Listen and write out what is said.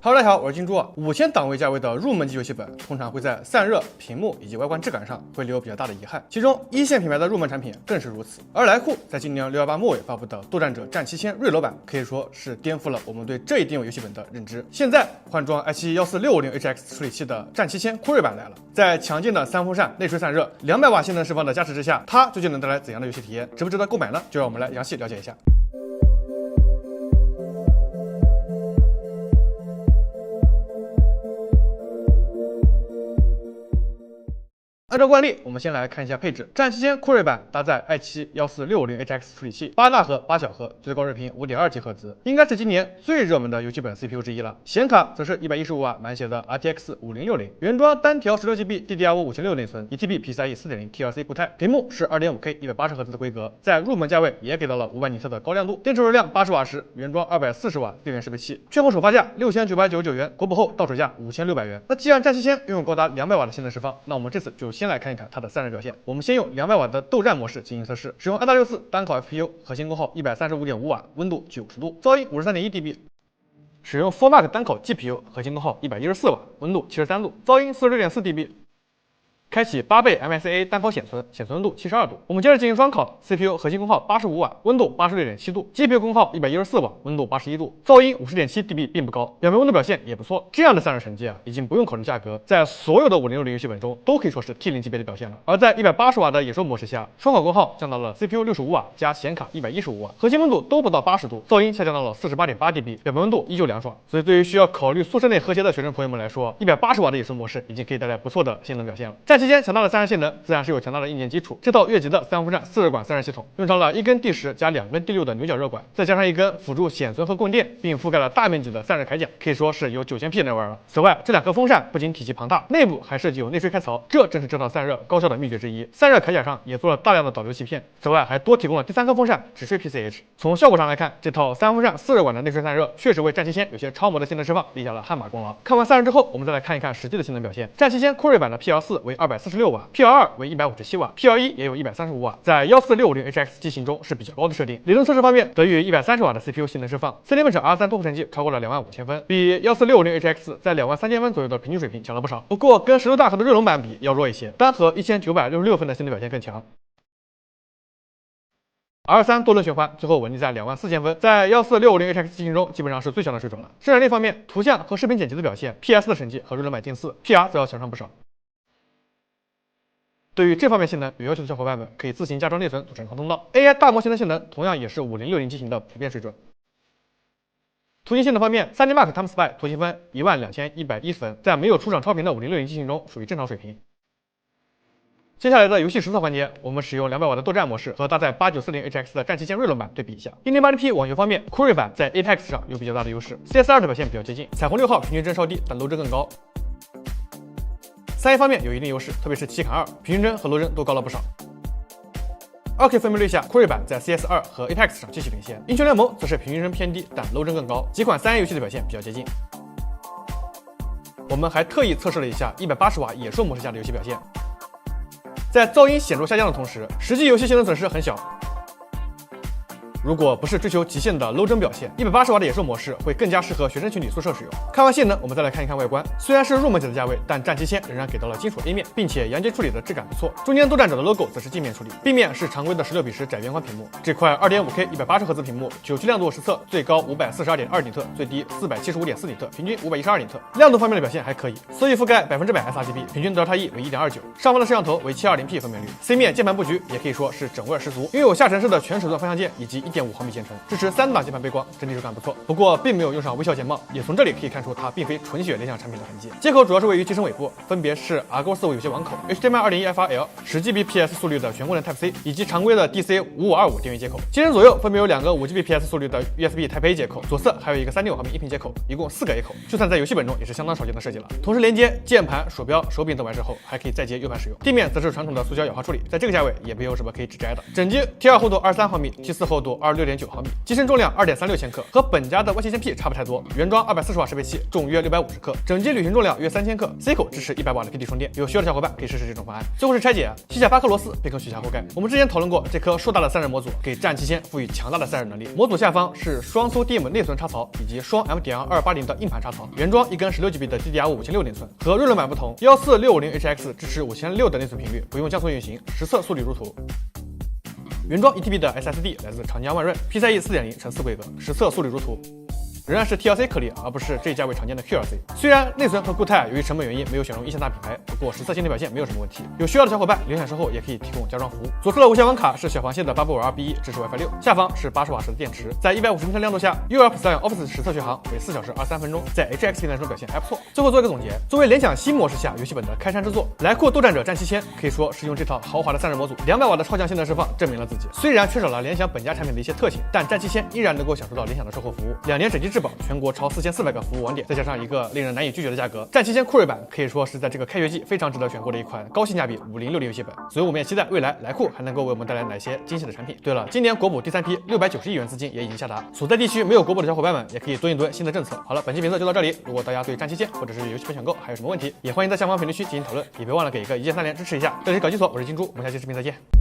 Hello，大家好，我是金猪。5000档位价位的入门级游戏本，通常会在散热、屏幕以及外观质感上会留比较大的遗憾，其中一线品牌的入门产品更是如此。而来库在今年618末尾发布的《斗战者战7000锐楼版》，可以说是颠覆了我们对这一定位游戏本的认知。现在换装 i7-14650HX 处理器的战7000酷睿版来了，在强劲的三风扇、内吹散热、200瓦性能释放的加持之下，它究竟能带来怎样的游戏体验？值不值得购买呢？就让我们来详细了解一下。按照惯例，我们先来看一下配置。战7000酷睿版搭载i7-14650HX 处理器，8大核8小核，最高热频 5.2T 赫兹，应该是今年最热门的游戏本 CPU 之一了。显卡则是115瓦满血的 RTX 5060，原装单条 16GB DDR5 556内存，1TB PCIe 4.0 TLC 固态，屏幕是 2.5K 180赫兹的规格，在入门价位也给到了500尼特的高亮度，电池容量80瓦时，原装240瓦电源适配器，券后首发价6999元，国补后到手价5600元。那既然战7000拥有高达200瓦的性能释放，那我们这次就先来看一看它的散热表现。我们先用200瓦的斗战模式进行测试，使用264单烤 FPU， 核心功耗 135.5瓦，温度90度，噪音 53.1dB。使用 4Mark 单烤 GPU， 核心功耗114瓦，温度73度，噪音 46.4dB。开启8倍 MSA 单烤显存，显存温度72度。我们接着进行双烤 ，CPU 核心功耗85瓦，温度86.7度 ，GPU 功耗114瓦，温度81度，噪音 50.7dB 并不高，表面温度表现也不错。这样的散热成绩已经不用考虑价格，在所有的5060游戏本中都可以说是 T0级别的表现了。而在180瓦的野兽模式下，双烤功耗降到了 CPU 65瓦加显卡115瓦，核心温度都不到80度，噪音下降到了 48.8dB， 表面温度依旧凉爽。所以对于需要考虑宿舍内和谐的学生朋友们来说，180瓦的野兽模式已经可以带来不错的性能表现了。战期间强大的散热性能自然是有强大的硬件基础，这套越级的三风扇4热管散热系统，用上了1根D10加2根D6的牛角热管，再加上1根辅助显存和供电，并覆盖了大面积的散热铠甲，可以说是有9000P 那玩了。此外，这2颗风扇不仅体积庞大，内部还设计有内吹开槽，这正是这套散热高效的秘诀之一。散热铠甲上也做了大量的导流鳍片，此外还多提供了第3颗风扇直吹 PCH。从效果上来看，这套三风扇4热管的内吹散热确实为战7000有些超模的性能释放立下了汗马功劳。看完散热之后，我们再来看一看实际的性能表现。战7000酷睿版的 PL4 为246瓦，PL2为157瓦 ，PL1 也有135瓦，在14650HX 机型中是比较高的设定。理论测试方面，得益于130瓦的 CPU 性能释放 ，Cinebench R3 多核成绩超过了25000分，比14650HX 在23000分左右的平均水平强了不少。不过跟16大核的锐龙版比要弱一些，单核1966分的性能表现更强。R3 多轮循环，最后稳定在24000分，在14650HX 机型中基本上是最强的水准了。生产力方面，图像和视频剪辑的表现 ，PS 的成绩和锐龙版近似 ，PR 则要强上不少。对于这方面性能有要求的小伙伴们，可以自行加装内存组成抗通道。AI 大模型的性能同样也是5060机型的普遍水准。图形性能方面 ，3D Mark TimeSpy 图形分12110分，在没有出厂超频的5060机型中属于正常水平。接下来的游戏实测环节，我们使用200瓦的斗战模式和搭载8940HX 的战7000锐龙版对比一下。1080p 网游方面，酷睿版在 Apex 上有比较大的优势 ，CS2 的表现比较接近，彩虹6号平均帧稍低，但楼帧更高。3A 方面有一定优势，特别是奇坎2，平均帧和楼帧都高了不少。2K 分辨率下，酷睿版在 CS2 和 Apex 上继续领先，英雄联盟则是平均帧偏低，但楼帧更高。几款3A 游戏的表现比较接近。我们还特意测试了一下180瓦野兽模式下的游戏表现，在噪音显著下降的同时，实际游戏性能损失很小。如果不是追求极限的 low 帧表现，180瓦的野兽模式会更加适合学生群体宿舍使用。看完性能，我们再来看一看外观。虽然是入门级的价位，但战7000仍然给到了金属 A 面，并且阳极处理的质感不错。中间斗战者的 logo 则是镜面处理，背面是常规的16:10窄边框屏幕。这块 2.5K 180赫兹屏幕，9G 亮度实测最高542.2尼特，最低475.4尼特，平均512尼特。亮度方面的表现还可以，色域覆盖100%sRGB，平均德尔塔 E 为1.29。上方的摄像头为720P 分辨率。C 面键盘布局也可以说是整味十足，拥有下沉式的全手段方向键以及1.5毫米键程，支持3档键盘背光，整体手感不错。不过并没有用上微笑键帽，也从这里可以看出它并非纯血联想产品的痕迹。接口主要是位于机身尾部，分别是 Argo45有线网口、HDMI 2.1 FRL、10Gbps 速率的全功能 Type-C 以及常规的 DC5525电源接口。机身左右分别有2个5Gbps 速率的 USB Type-A 接口，左侧还有一个3.5毫米音频接口，一共4个 A 口，就算在游戏本中也是相当少见的设计了。同时连接键盘、鼠标、手柄等完事后，还可以再接 U 盘使用。地面则是传统的塑胶氧化处理，在这个价位也没有什么可以指摘的。整机 T2 厚度23毫米，T4 厚度26.9毫米，机身重量2.36千克，和本家的 Y7000P 差不太多。原装240瓦适配器，重约650克，整机旅行重量约3000克 ，C 口支持100瓦的 PD 充电。有需要的小伙伴可以试试这种方案。最后是拆解，卸下8颗螺丝，贝壳取下后盖。我们之前讨论过，这颗硕大的散热模组给战7000赋予强大的散热能力。模组下方是双搜 DM 内存插槽以及双 M.280 的硬盘插槽，原装一根16GB 的 DDR5 56内存。和锐龙版不同，14650HX 支持5600的内存频率，不用降速运行，实测速率如图。原装 1TB 的 SSD 来自长江万润 ，PCIe 4.0×4规格，实测速率如图。仍然是 TLC 颗粒，而不是这价位常见的 QLC。虽然内存和固态由于成本原因没有选用一线大品牌，不过实测性能表现没有什么问题。有需要的小伙伴联想售后也可以提供加装服务。左侧的无线网卡是小螃蟹的852B1，支持 WiFi 6，下方是80瓦时的电池，在150伏的亮度下，UR Plus Office 实测续航为4小时23分钟，在 HX 平台中表现还不错。最后做一个总结，作为联想新模式下游戏本的开山之作，来库斗战者战7000可以说是用这套豪华的散热模组200瓦的超强性能释放证明了自己。虽然缺少了联想本家产品的一些特性，但战7000依然能够享受到联想的售后服务，2年整机质保，全国超4400个服务网点，再加上一个令人难以拒绝的价格，战7000酷睿版可以说是在这个开学季非常值得选购的一款高性价比5060游戏本。所以我们也期待未来来库还能够为我们带来哪些惊喜的产品。对了，今年国补第3批690亿元资金也已经下达，所在地区没有国补的小伙伴们也可以蹲一蹲新的政策。好了，本期评测就到这里。如果大家对战7000或者是游戏本选购还有什么问题，也欢迎在下方评论区进行讨论，也别忘了给一个1键3连支持一下。这里是搞基所，我是金猪，我们下期视频再见。